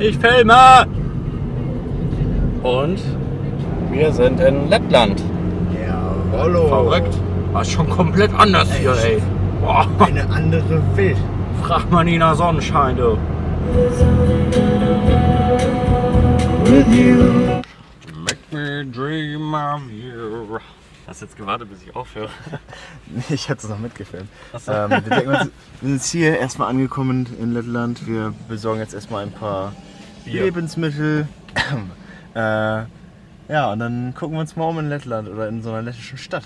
Ich filme! Und wir sind in Lettland. Jawollo. Verrückt. War schon komplett anders hier, ey. Boah. Eine andere Welt. Frag mal nie nach Sonnenschein, du. Make me dream of you. Hast du jetzt gewartet, bis ich aufhöre? Nee, ich hatte es noch mitgefilmt. Achso. Wir sind jetzt hier erstmal angekommen in Lettland. Wir besorgen jetzt erstmal ein paar Bier. Lebensmittel. Ja, und dann gucken wir uns mal um in Lettland oder in so einer lettischen Stadt.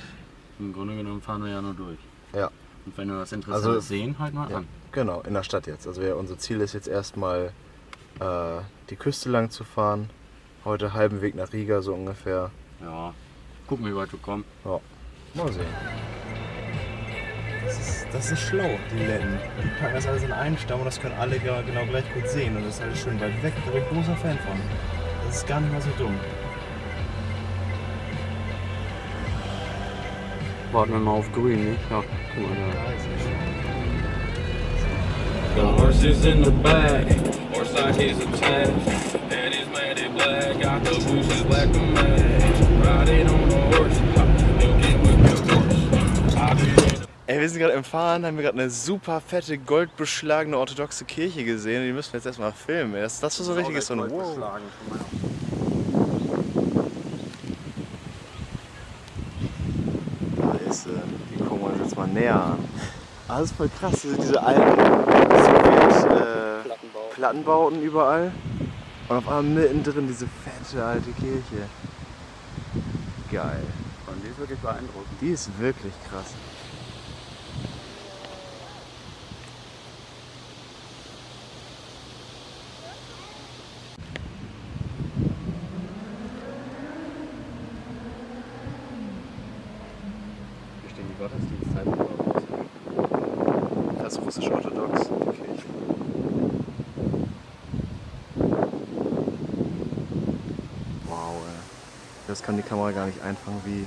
Im Grunde genommen fahren wir ja nur durch. Ja. Und wenn wir was Interessantes sehen, halt mal Ja, an. genau, in der Stadt jetzt. Also unser Ziel ist jetzt erstmal die Küste lang zu fahren. Heute halben Weg nach Riga so ungefähr. Ja. Gucken, wie weit wir kommen. Ja, mal sehen. Das ist schlau, die Letten. Die packen das alles in einen Stamm und das können alle genau gleich gut sehen. Und das ist alles schön weit weg. Da bin ich großer Fan von. Das ist gar nicht mal so dumm. Warten wir mal auf grün, nicht? Ja, guck mal da. The horse is in the bag, horse like he's attached, and he's matted black, got the bushes black to match. Riding on a horse, you'll get with your horse. I've been Ey, wir sind gerade im Fahren, haben wir gerade eine super fette, goldbeschlagene orthodoxe Kirche gesehen. Und die müssen wir jetzt erstmal filmen. Das war so ein richtiges so ein Wow. Da ist sie. Die gucken wir uns jetzt mal näher an. Ah, das ist voll krass, diese alten Plattenbauten überall. Und auf einmal mittendrin diese fette alte Kirche. Geil. Und die ist wirklich beeindruckend. Die ist wirklich krass. Hier stehen die Gottesdienstzeiten drauf. Das ist russisch-orthodox, die Kirche. Wow, ey. Das kann die Kamera gar nicht einfangen, wie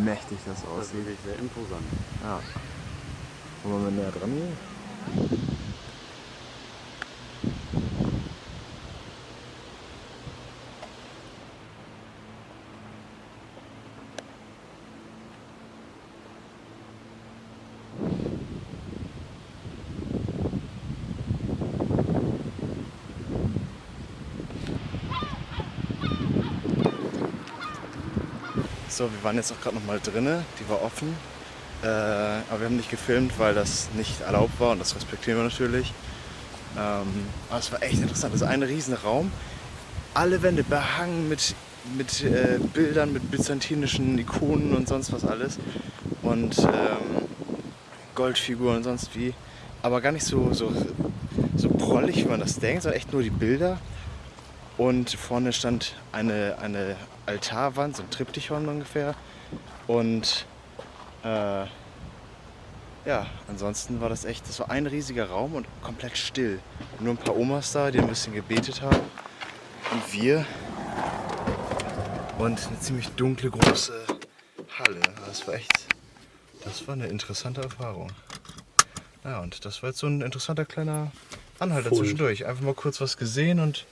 mächtig das Das ist aussieht. wirklich sehr imposant. Ja. Wollen wir mal näher dran gehen? So, wir waren jetzt auch gerade noch mal drinne, die war offen, aber wir haben nicht gefilmt, weil das nicht erlaubt war und das respektieren wir natürlich. Aber es war echt interessant, das ist ein riesen Raum, alle Wände behangen mit Bildern, mit byzantinischen Ikonen und sonst was alles und Goldfiguren und sonst wie, aber gar nicht so prollig, wie man das denkt, sondern echt nur die Bilder. Und vorne stand eine Altarwand, so ein Triptychon ungefähr. Und ja, ansonsten war das war ein riesiger Raum und komplett still. Nur ein paar Omas da, die ein bisschen gebetet haben. Und wir. Und eine ziemlich dunkle, große Halle. Das war eine interessante Erfahrung. Ja, und das war jetzt so ein interessanter kleiner Anhalter zwischendurch. Einfach mal kurz was gesehen und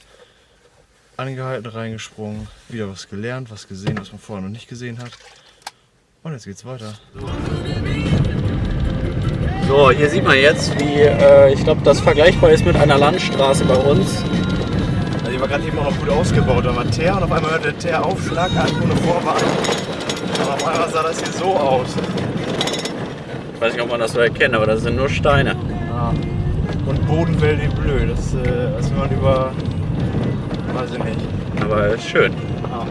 angehalten, reingesprungen, wieder was gelernt, was gesehen, was man vorher noch nicht gesehen hat. Und jetzt geht's weiter. So, hier sieht man jetzt, wie, ich glaube, das vergleichbar ist mit einer Landstraße bei uns. Also die war gerade eben auch noch gut ausgebaut. Da war Teer und auf einmal hörte der Teer Aufschlag an, ohne Vorwarnung. Und auf einmal sah das hier so aus. Ich weiß nicht, ob man das so erkennt, aber das sind nur Steine. Ja. Und Bodenwälder bleu. Das wenn man über... weiß ich nicht. Aber schön. Ja.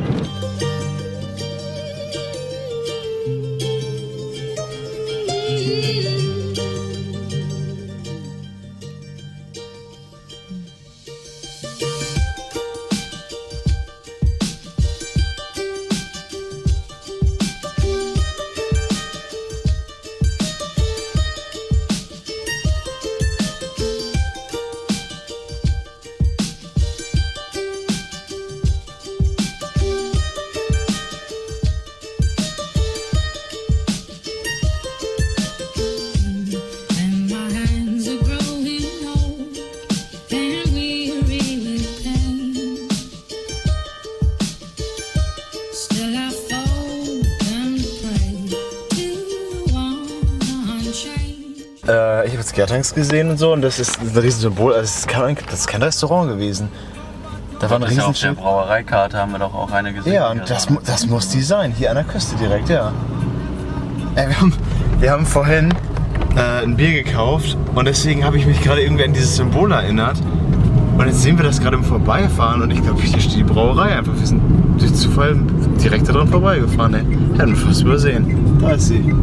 Skärtanks gesehen und so und das ist ein riesen Symbol. Also das ist kein Restaurant gewesen. Da war ein Das ist ja riesen auf der Brauereikarte, haben wir doch auch eine gesehen. Ja, und das muss die sein. Hier an der Küste direkt, ja. Wir haben vorhin ein Bier gekauft und deswegen habe ich mich gerade irgendwie an dieses Symbol erinnert. Und jetzt sehen wir das gerade im Vorbeifahren und ich glaube, hier steht die Brauerei einfach. Wir sind durch Zufall direkt daran vorbeigefahren, ey. Hätten wir fast übersehen. Da ist sie.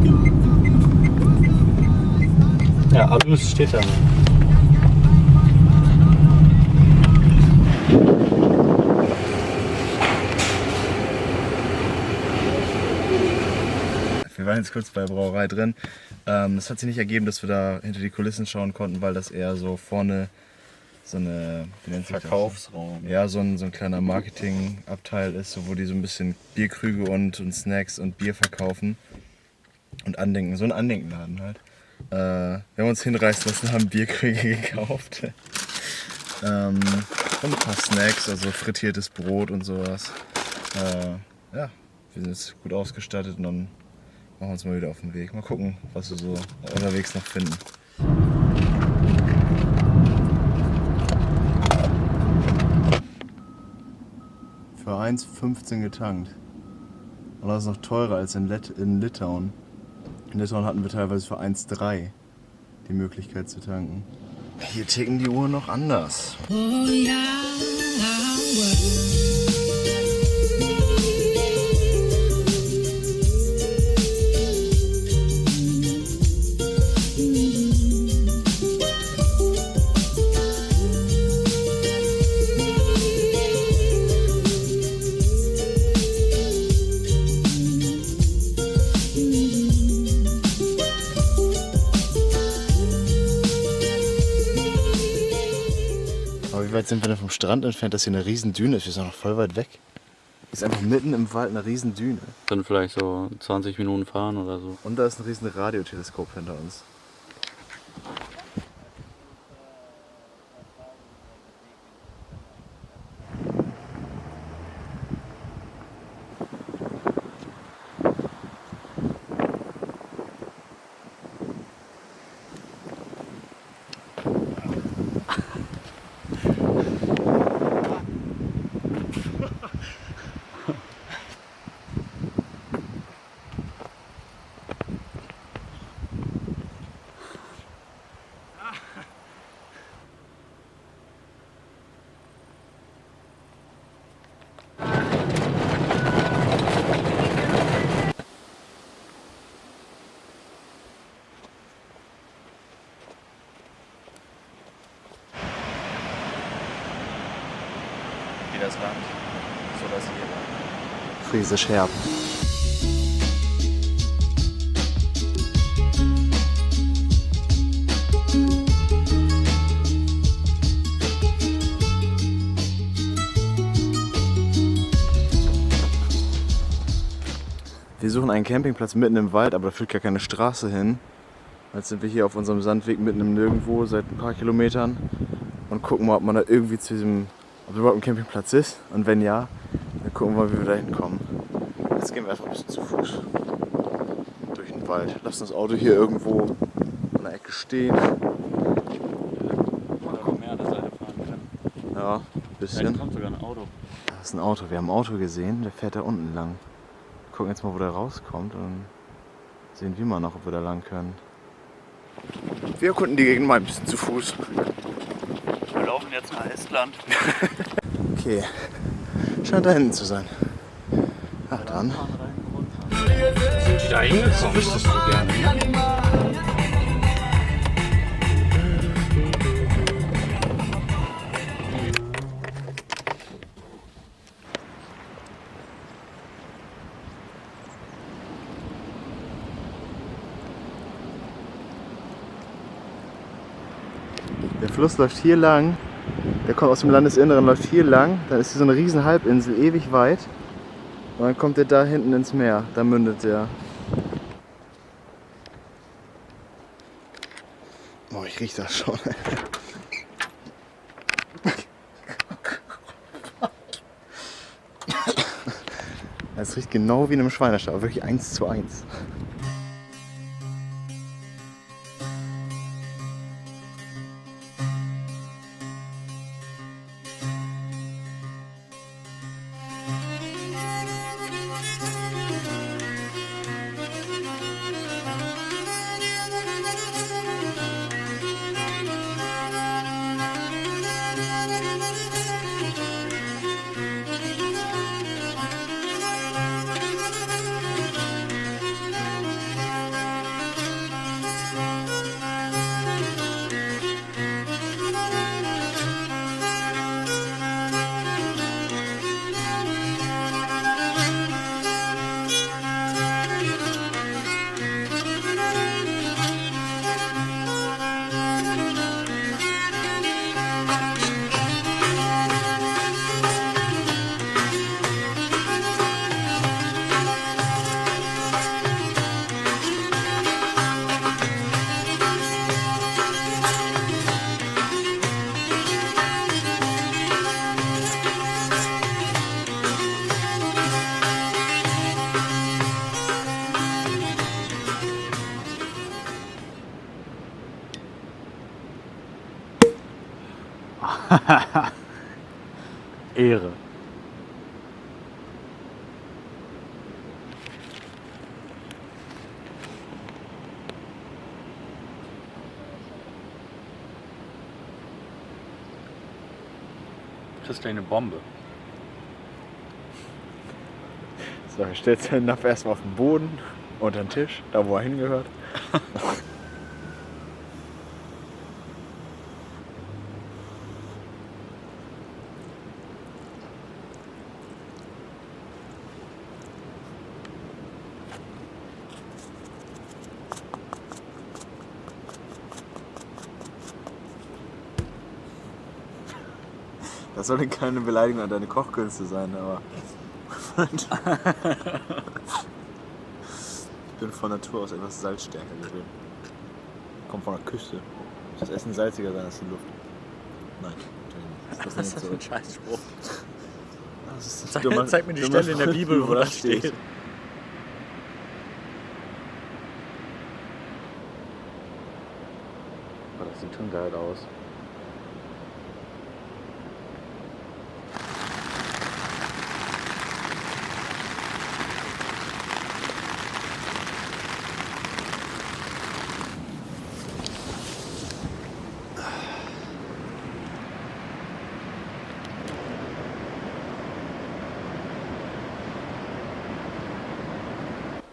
Ja, Abus steht da. Wir waren jetzt kurz bei der Brauerei drin. Es hat sich nicht ergeben, dass wir da hinter die Kulissen schauen konnten, weil das eher so vorne so eine, wie nennt sich das? Verkaufsraum. Ja, so ein kleiner Marketingabteil ist, so, wo die so ein bisschen Bierkrüge und Snacks und Bier verkaufen und Andenken, so ein Andenkenladen halt. Wir haben uns hinreißen lassen, haben Bierkrüge gekauft und ein paar Snacks, also frittiertes Brot und sowas. Ja, wir sind jetzt gut ausgestattet und dann machen wir uns mal wieder auf den Weg. Mal gucken, was wir so unterwegs noch finden. Für 1,15 getankt. Und das ist noch teurer als in Litauen. In Litauen hatten wir teilweise für 1,3 die Möglichkeit zu tanken. Hier ticken die Uhren noch anders. Wie weit sind wir denn vom Strand entfernt, dass hier eine riesen Düne ist? Wir sind noch voll weit weg. Ist einfach mitten im Wald eine riesen Düne. Dann vielleicht so 20 Minuten fahren oder so. Und da ist ein riesen Radioteleskop hinter uns. Wie das Land, so das hier. Friesisch herb. Wir suchen einen Campingplatz mitten im Wald, aber da führt gar keine Straße hin. Jetzt sind wir hier auf unserem Sandweg mitten im Nirgendwo seit ein paar Kilometern und gucken mal, ob man da irgendwie zu diesem, ob da überhaupt ein Campingplatz ist. Und wenn ja, dann gucken wir mal, wie wir da hinkommen. Jetzt gehen wir einfach ein bisschen zu Fuß durch den Wald. Lassen das Auto hier irgendwo an der Ecke stehen. Mal mehr an der Seite fahren können. Ja, ein Da bisschen. kommt sogar ein Auto. Das ist ein Auto. Wir haben ein Auto gesehen, der fährt da unten lang. Wir gucken jetzt mal, wo der rauskommt und sehen wir mal noch, ob wir da lang können. Wir erkunden die Gegend mal ein bisschen zu Fuß. Wir laufen jetzt nach Estland. Okay, scheint da hinten zu sein. Ach dann. Sind die da hingekommen? Wüsstest du gerne. Der Fluss läuft hier lang, der kommt aus dem Landesinneren, läuft hier lang, dann ist hier so eine riesen Halbinsel, ewig weit. Und dann kommt der da hinten ins Meer, da mündet der. Oh, ich riech das schon. Es riecht genau wie in einem Schweinestall, aber wirklich 1:1. Ehre. Kriegst gleich eine Bombe. So, er stellt seinen Napf erstmal auf den Boden, unter den Tisch, da wo er hingehört. Das soll keine Beleidigung an deine Kochkünste sein, aber ich bin von Natur aus etwas salzstärker gewöhnt. Kommt von der Küste. Muss das Essen salziger sein als die Luft? Nein, natürlich nicht. Was ist das für ein Scheißspruch? Das ist Zeig mir die Stelle in der Bibel, wo das steht. Oh, das sieht schon geil aus.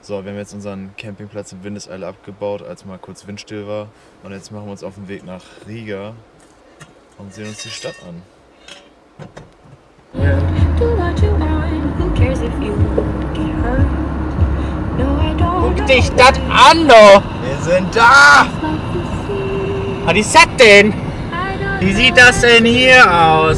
So, wir haben jetzt unseren Campingplatz in Windeseile abgebaut, als mal kurz windstill war. Und jetzt machen wir uns auf den Weg nach Riga und sehen uns die Stadt an. Guck dich das an, doch! Wir sind da! Was ist das denn? Wie sieht das denn hier aus?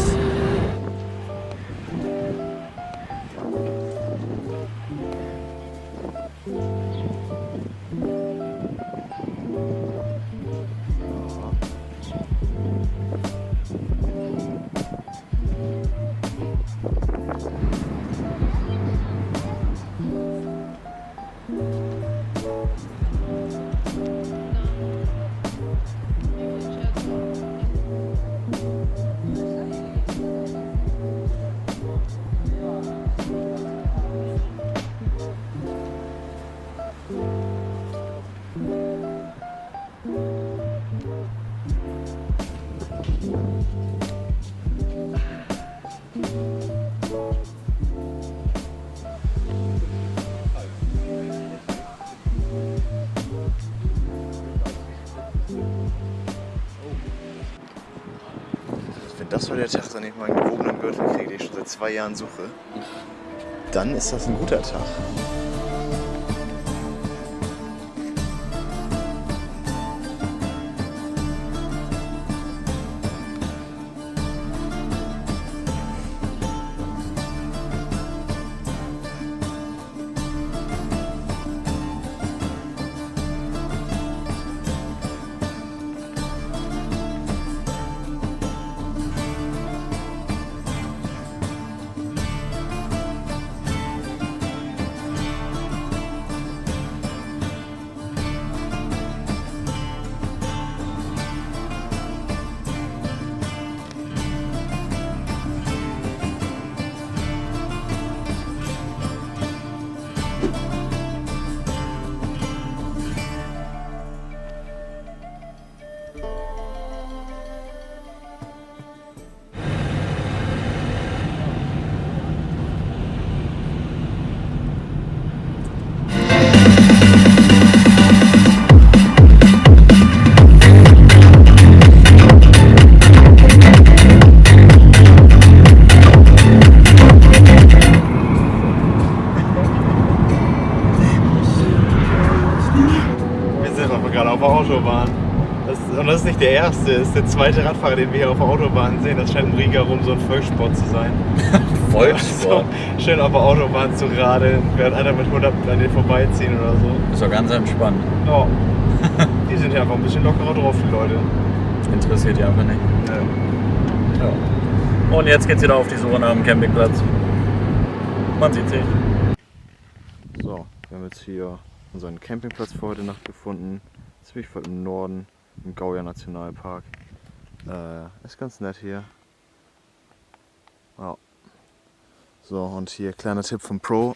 Wenn das war der Tag, an dem ich meinen gewogenen Gürtel kriege, den ich schon seit 2 Jahren suche, dann ist das ein guter Tag. Autobahn. Und das ist nicht der erste, das ist der zweite Radfahrer, den wir hier auf der Autobahn sehen. Das scheint um Riga rum so ein Volkssport zu sein. Volkssport? So, schön auf der Autobahn zu radeln, während einer mit 100 an den vorbeiziehen oder so. Ist doch ganz entspannt. Ja. Die sind ja einfach ein bisschen lockerer drauf, die Leute. Interessiert die einfach nicht. Ja. Ja. Und jetzt geht's wieder auf die Suche nach dem Campingplatz. Man sieht sich. So, wir haben jetzt hier unseren Campingplatz für heute Nacht gefunden. Ziemlich weit im Norden, im Gauja Nationalpark. Ist ganz nett hier. Wow. So, und hier kleiner Tipp vom Pro.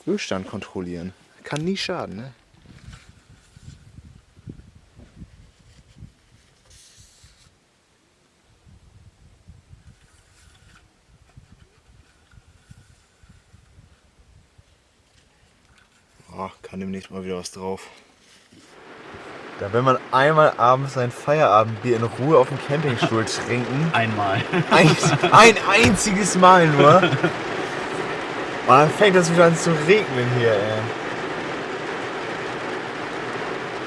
Ölstand kontrollieren. Kann nie schaden, ne? Oh, kann demnächst mal wieder was drauf. Da will man einmal abends sein Feierabendbier in Ruhe auf dem Campingstuhl trinken. Einmal. Ein einziges Mal nur. Und dann fängt das wieder an zu regnen hier, ey.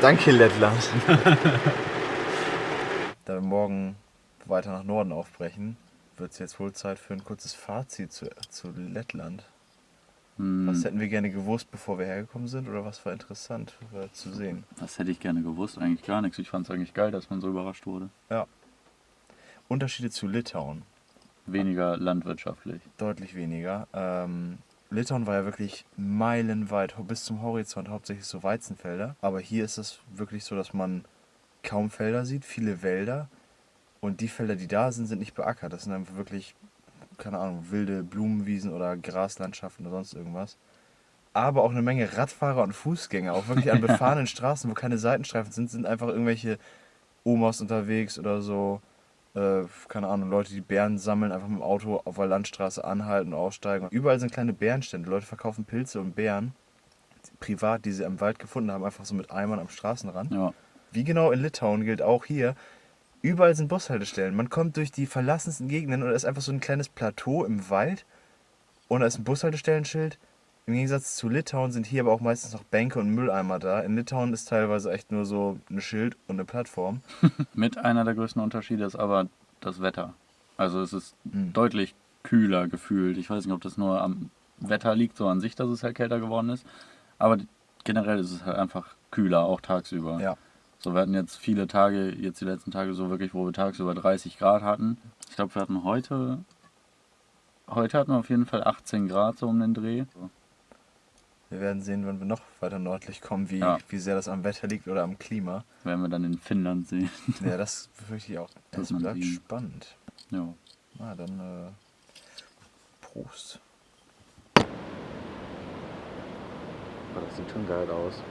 Danke, Lettland. Da wir morgen weiter nach Norden aufbrechen, wird es jetzt wohl Zeit für ein kurzes Fazit zu Lettland. Was hätten wir gerne gewusst, bevor wir hergekommen sind, oder was war interessant zu sehen? Das hätte ich gerne gewusst, eigentlich gar nichts. Ich fand es eigentlich geil, dass man so überrascht wurde. Ja. Unterschiede zu Litauen. Weniger landwirtschaftlich. Deutlich weniger. Litauen war ja wirklich meilenweit bis zum Horizont, hauptsächlich so Weizenfelder. Aber hier ist es wirklich so, dass man kaum Felder sieht, viele Wälder. Und die Felder, die da sind, sind nicht beackert. Das sind einfach wirklich, keine Ahnung, wilde Blumenwiesen oder Graslandschaften oder sonst irgendwas. Aber auch eine Menge Radfahrer und Fußgänger, auch wirklich an befahrenen Straßen, wo keine Seitenstreifen sind einfach irgendwelche Omas unterwegs oder so. Keine Ahnung, Leute, die Beeren sammeln, einfach mit dem Auto auf der Landstraße anhalten und aussteigen. Und überall sind kleine Bärenstände. Leute verkaufen Pilze und Beeren, privat, die sie im Wald gefunden haben, einfach so mit Eimern am Straßenrand. Ja. Wie genau in Litauen gilt auch hier, überall sind Bushaltestellen. Man kommt durch die verlassensten Gegenden und da ist einfach so ein kleines Plateau im Wald und da ist ein Bushaltestellenschild. Im Gegensatz zu Litauen sind hier aber auch meistens noch Bänke und Mülleimer da. In Litauen ist teilweise echt nur so ein Schild und eine Plattform. Mit einer der größten Unterschiede ist aber das Wetter. Also es ist deutlich kühler gefühlt. Ich weiß nicht, ob das nur am Wetter liegt, so an sich, dass es halt kälter geworden ist. Aber generell ist es halt einfach kühler, auch tagsüber. Ja. So, wir hatten jetzt viele Tage, jetzt die letzten Tage so wirklich, wo wir tagsüber 30 Grad hatten. Ich glaube, wir hatten heute hatten wir auf jeden Fall 18 Grad so um den Dreh. Wir werden sehen, wenn wir noch weiter nördlich kommen, wie sehr das am Wetter liegt oder am Klima. Werden wir dann in Finnland sehen. Ja, das befürchte ich auch. Es bleibt spannend. Ja. Na, dann Prost. Aber das sieht schon geil aus.